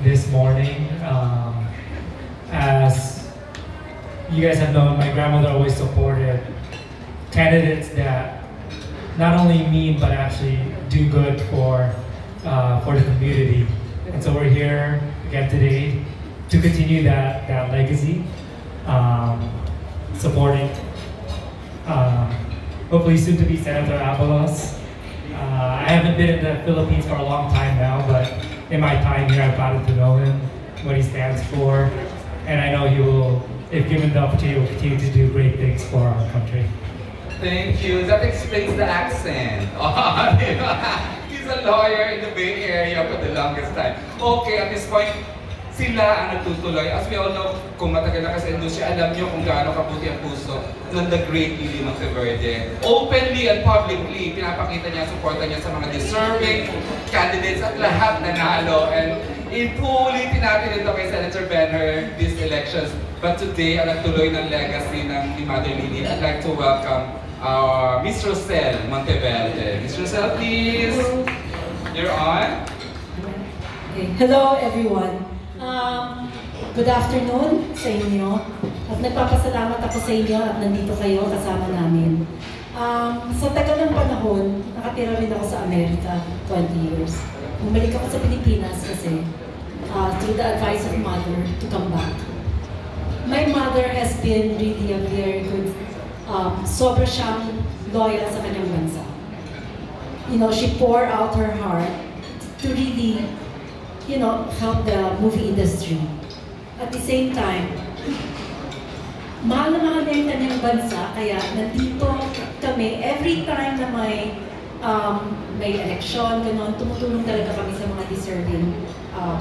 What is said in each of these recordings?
this morning. As you guys have known, my grandmother always supported candidates that not only mean but actually do good for the community. And so we're here again today to continue that legacy, supporting hopefully soon to be Senator Abalos. I haven't been in the Philippines for a long time now, but in my time here I've gotten to know him, what he stands for, and I know he will, if given the opportunity, will continue to do great things for our country. Thank you. That explains the accent. He's a lawyer in the Bay Area for the longest time. Okay, at this point, sila ang nagtutuloy. As we all know, kung matagal na kasi industriya, alam nyo kung gaano kabuti ang puso ng the great Lily Monteverde. Openly and publicly, pinapakita niya, supporta niya sa mga deserving candidates at lahat nanalo. And ipuulitin natin ito kay Senator Benher these elections. But today, ang nagtuloy ng legacy ng Mother Lily, I'd like to welcome Ms. Rosel Monteverde. Ms. Rosel, please. You're on. Okay. Hello, everyone. Good afternoon sa inyo. At nagpapasalamat ako sa inyo at nandito kayo kasama namin. Sa tagal ng panahon, nakatira rin ako sa Amerika, 20 years. Bumalik ako sa Pilipinas kasi through the advice of mother to come back. My mother has been really a very good, sobra siyang loyal sa kanyang bansa. You know, she poured out her heart to really, you know, help the movie industry. At the same time, mahal na mahal niya yung kanyang bansa, kaya nandito kami, every time na may election, gano'n, tumutulong talaga kami sa mga deserving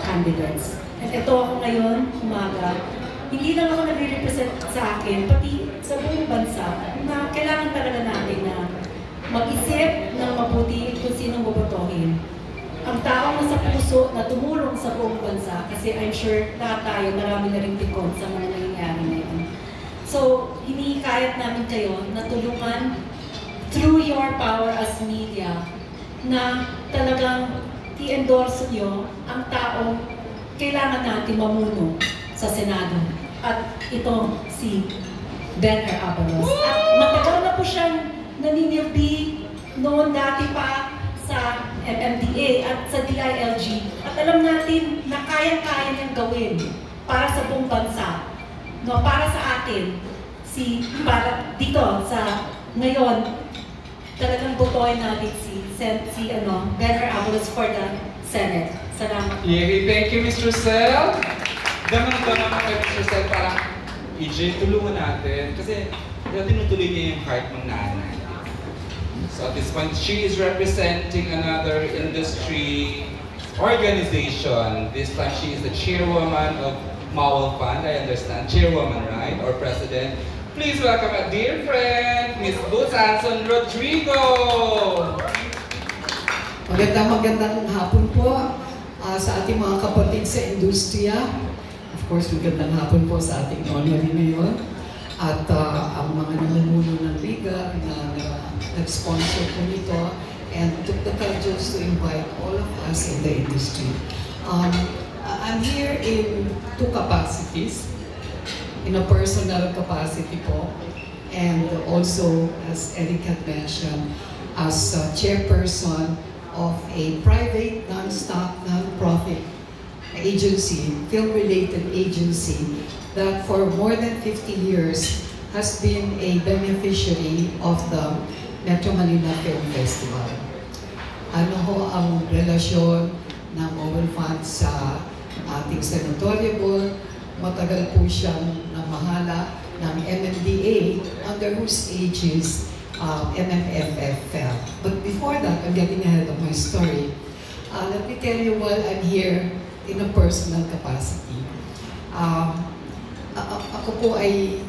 candidates. At ito ako ngayon, umaga, hindi lang ako nagre-represent sa akin, pati sa buong bansa, na kailangan talaga natin na mag-isip ng mabuti kung sinong bobotohin. Ang taong nasa puso na tumulong sa buong bansa, kasi I'm sure lahat tayo, marami na rin tikon sa mga nangyayari ngayon. So, hinihikayat namin kayo na tulungan through your power as media na talagang i-endorse nyo ang taong kailangan natin mamuno sa Senado. At ito, si Benher Abalos. At matagal na po siyang naninilbi noon dati pa sa MMDA at sa DILG. At alam natin na kayang-kaya niyang gawin para sa buong bansa. No, para sa atin, para dito sa ngayon, talagang botohin natin si Benher Abalos for the Senate. Salamat. Yeah, thank you, Ms. Rosel. Damang-damang kay Ms. Rosel, parang EJ, tulungan natin. Kasi tinutuloy niya yung heart ng nanay. So at this point, she is representing another industry organization. This time, she is the chairwoman of Mawal Fund, I understand. Chairwoman, right? Or president. Please welcome a dear friend, Ms. Boots Anson Rodrigo. Magandang hapon po sa ating mga kapatid sa industriya. Of course, magandang hapon po sa ating honoree ngayon. At ang mga namumuno ng Liga na nag-sponsor po nito and took the courage to invite all of us in the industry. I'm here in two capacities. In a personal capacity po, and also, as Eric had mentioned, as chairperson of a private, non-stock, non-profit agency, film-related agency, that for more than 50 years has been a beneficiary of the Metro Manila Film Festival. Ano ho ang relasyon ng Mobile Fund sa ating senatorial? Matagal po siyang namahala ng MMDA under whose aegis MMFF fell. But before that, I'm getting ahead of my story. Let me tell you why I'm here in a personal capacity. Ako po ay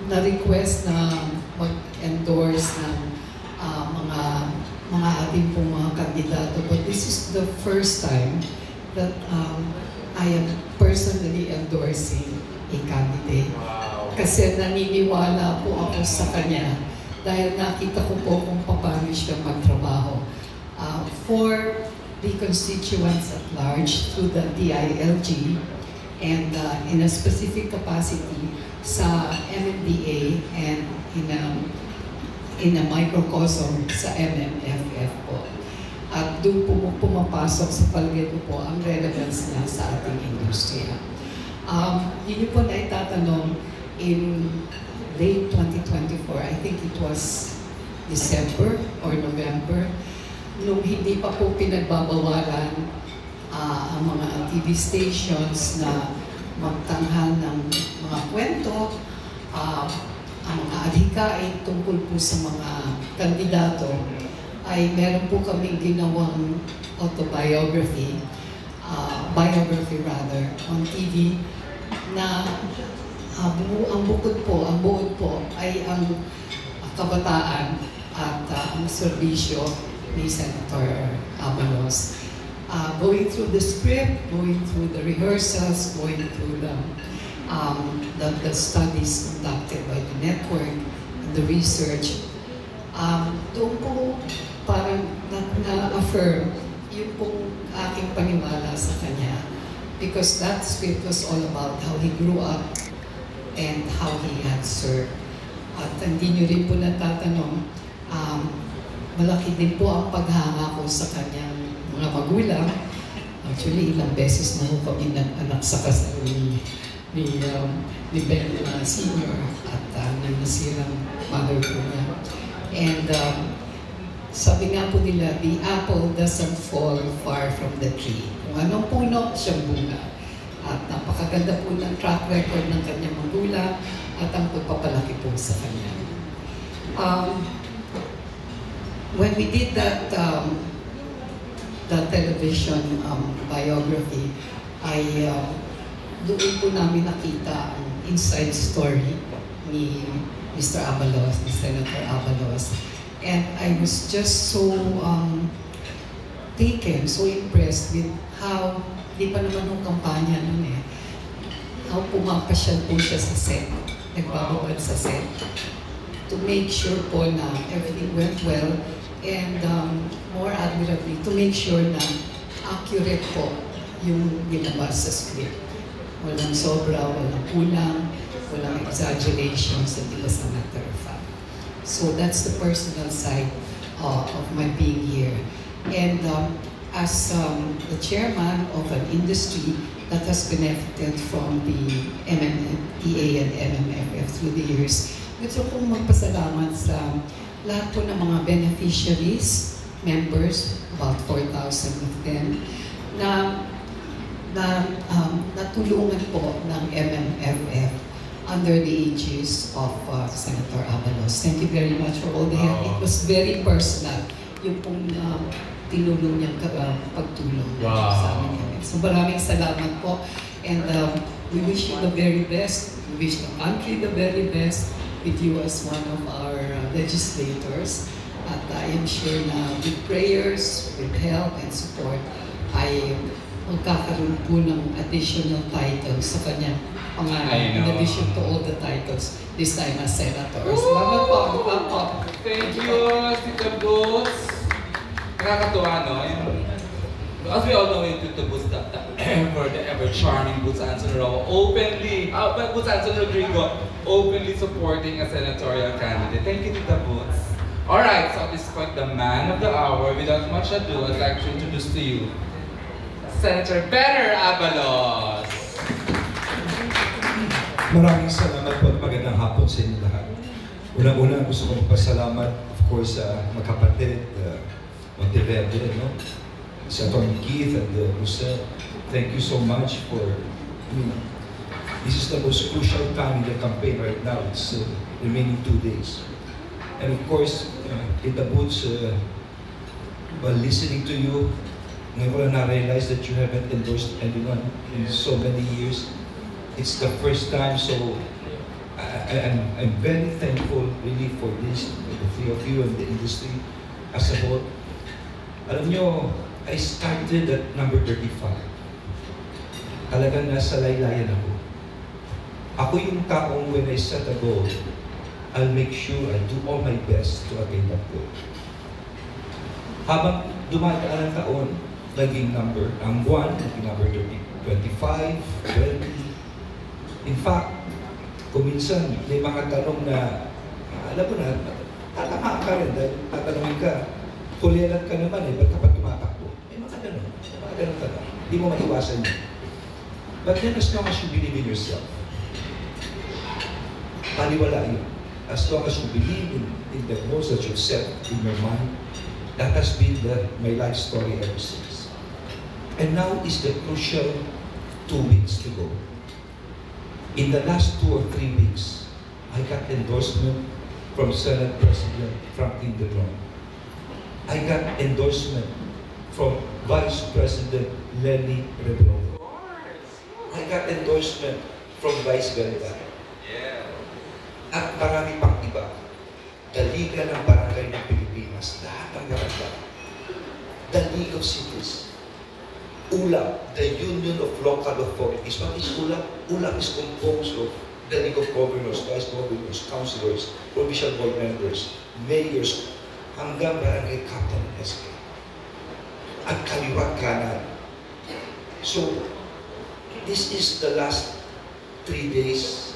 na-request na mag-endorse ng mga ating pong mga kandidato. But this is the first time that I am personally endorsing a candidate. Wow. Kasi naniniwala po ako sa kanya dahil nakita ko po kung paano siya magtrabaho. For the constituents at large through the DILG and in a specific capacity sa MMDA and in a microcosm sa MMFF po. At doon po pumapasok sa palagay ko po ang relevance niya sa ating industriya. Yun po na itatanong in late 2024, I think it was December or November, nung hindi pa po pinagbabawalan ang mga TV stations na magtanghal ng mga kwento, ang mga adhikain tungkol po sa mga kandidato, ay meron po kaming ginawang autobiography, biography rather, on TV na ang buod po ay ang kabataan at ang serbisyo ni Senator Abalos. Going through the script, going through the rehearsals, going through the studies conducted by the network, the research, doon po parang na-affirm yung pong aking paniwala sa kanya, because that script was all about how he grew up and how he had served. At hindi nyo rin po natatanong, malaki din po ang paghanga ko sa kanyang mga magulang. Actually, ilang beses na ho kami nag-anak sa kasal ni Ben Sr. at ng nasirang mother ko niya. And sabi nga po nila, the apple doesn't fall far from the tree. Kung anong puno, siyang bunga. At napakaganda po ng track record ng kanyang magulang at ang pagpapalaki po sa kanya. When we did that the television biography, ay doon po namin nakita ang inside story ni Mr. Abalos, ni Senator Abalos. And I was just so taken, so impressed with how, di pa naman yung kampanya nun how pumapasyal po siya sa set, nagbabawal sa set, to make sure po na everything went well, and more admirably, to make sure na accurate po yung ginabas sa script. Walang sobra, walang kulang, walang exaggerations, and it was a matter of fact. So that's the personal side of my being here. And as the chairman of an industry that has benefited from the MMDA and MMFF through the years, gusto kong magpasalamat sa lahat po ng mga beneficiaries, members, about 4,000 of them, na natulungan po ng MMFF under the aegis of Senator Abalos. Thank you very much for all the help. It was very personal, yung pong tinulong niyang pagtulong sa amin. So maraming salamat po. And we wish you the very best. We wish the country the very best with you as one of our legislators. At I am sure na with prayers, with help and support, ay magkakaroon po ng additional titles sa kanya pangalan, in addition to all the titles, this time as Senator. Salamat po. Thank you, Tita Boots. Nakakatuwa, no? As we all know, Tita Boots, the ever charming Boots Anson Rowe, Boots Anson Rodrigo, openly supporting a senatorial candidate. Thank you, Tita Boots. Alright, so at this point, the man of the hour, without much ado, I'd like to introduce to you Senator Benner Abalos. Maraming salamat po at magandang hapon sa inyo lahat. Unang-una gusto kong pasalamat, of course, sa magkapatid, Monteverde, no? Sa Atty. Keith and Lucille. Thank you so much for, this is the most crucial time in the campaign right now. It's remaining 2 days. And of course, in the booths, while listening to you, ngayon ko lang na-realize that you haven't endorsed anyone in so many years. It's the first time, so I'm very thankful really for this, the three of you and the industry as a whole. Alam nyo, I started at number 35. Talagang nasa laylayan ako. Ako yung taong when I set a goal, I'll make sure I do all my best to attain that goal. Habang dumadaan ang taon, naging number, ang 1, naging number 30, 25, 20. In fact, kung minsan may mga tanong na, alam mo na, tatama ka rin dahil tatanungin ka, kulelat ka naman ba't ka pa tumatakbo? May mga tanong, tanong. Hindi mo maiwasan yun. But then as long as you believe in yourself, paniwala yun. As long as you believe in the goals that you've set in your mind, that has been my life story ever since. And now is the crucial 2 weeks to go. In the last 2 or 3 weeks, I got endorsement from Senate President Franklin Drilon. I got endorsement from Vice President Lenny Robredo. I got endorsement from Vice Ganda. At marami pang iba. The Liga ng Barangay ng Pilipinas, lahat ng barangay. The League of Cities. ULAP, the Union of Local Authorities. What is ULAP? ULAP is composed of the League of Governors, Vice Governors, Councilors, Provincial Board Members, Mayors, hanggang Barangay Captain and SK. At kaliwat kanan. So, this is the last 3 days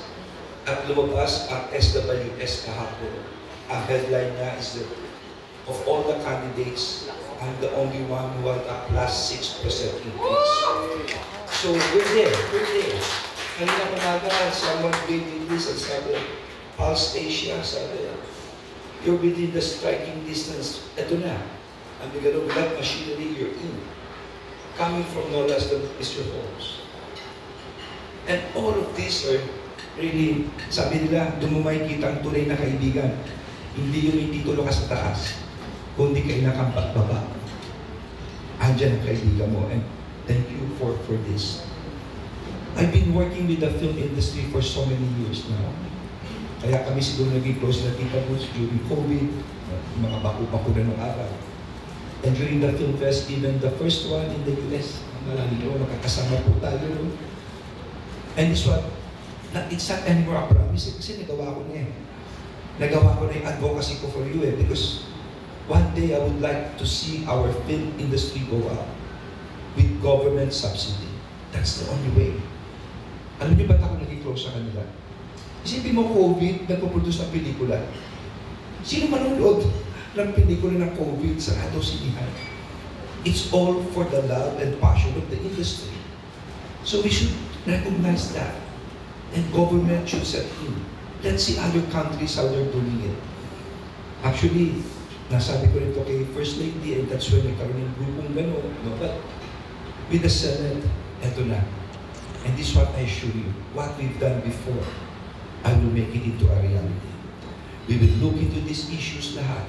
at lumabas ang SWS kahapon. Ang headline niya is that of all the candidates, I'm the only one who had a plus 6% increase. So we're there. Kanina umaga, someone gave me this and sabi, Pulse Asia, sabi, you're within the striking distance. Ito na. Ang bigano black machinery you're in. Coming from no less than Mr. Holmes. And all of these are really, sabi nila, doon mo makikita ang tunay na kaibigan. Hindi yung titulo ka sa taas, kundi ka inakambak baba. Andiyan ang kaibigan mo. And thank you for this. I've been working with the film industry for so many years now. Kaya kami siguro naging close na kita po during COVID, mga baku-baku na nung araw. And during the film fest, even the first one in the US, malalino, makakasama po tayo. No? And this one, it's not anymore a promise kasi nagawa ko na Nagawa ko na yung advocacy ko for you because one day I would like to see our film industry go up with government subsidy. That's the only way. Alam niyo ba't ako naging close sa kanila? Isipin mo COVID, nagpo-produce ng pelikula. Sino manonood ng pelikula ng COVID sa Ado Sinihan? It's all for the love and passion of the industry. So we should recognize that. And government should set in. Let's see other countries how they're doing it. Actually, nasabi ko rin ito kay First Lady, and that's when nagkaroon ng grupong gano'n. No? But with the Senate, eto na. And this is what I assure you. What we've done before, I will make it into a reality. We will look into these issues lahat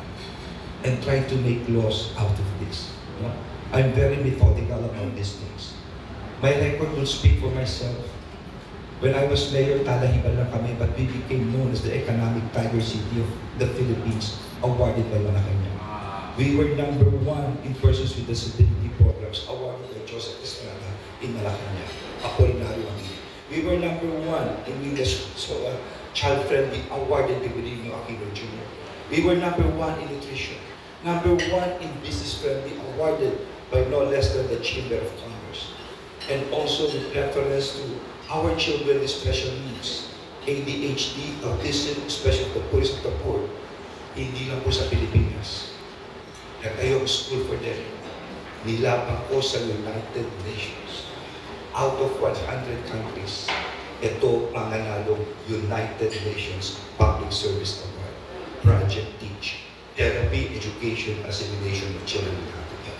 and try to make laws out of this. No? I'm very methodical about these things. My record will speak for myself. When I was mayor, talahiban lang kami, but we became known as the economic tiger city of the Philippines, awarded by Malacanang. We were #1 in persons with disability programs, awarded by Joseph Estrada in Malacanang. Apolinario Aquino. We were #1 in English child-friendly, awarded by Benigno Aquino Jr. We were #1 in nutrition. #1 in business-friendly, awarded by no less than the Chamber of Commerce. And also with reference to our children with special needs, ADHD, autism, especially the poorest of the poor, hindi lang po sa Pilipinas. Nagtayo ang school for them. Nilapang ko sa United Nations. Out of 100 countries, ito ang nanalong United Nations Public Service Award. Project Teach, Therapy, Education, Assimilation of Children with Handicap.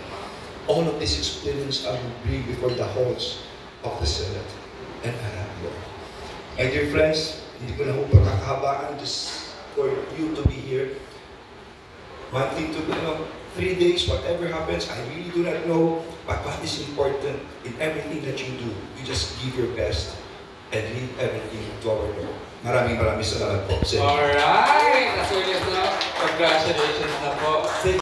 All of this experience I will bring before the halls of the Senate. And I have more. My dear friends, hindi ko na po pagkakahabaan just for you to be here. One thing to do, 3 days, whatever happens, I really do not know, but what is important in everything that you do, you just give your best and leave everything to our Lord. Maraming salamat po. Alright! Congratulations na po.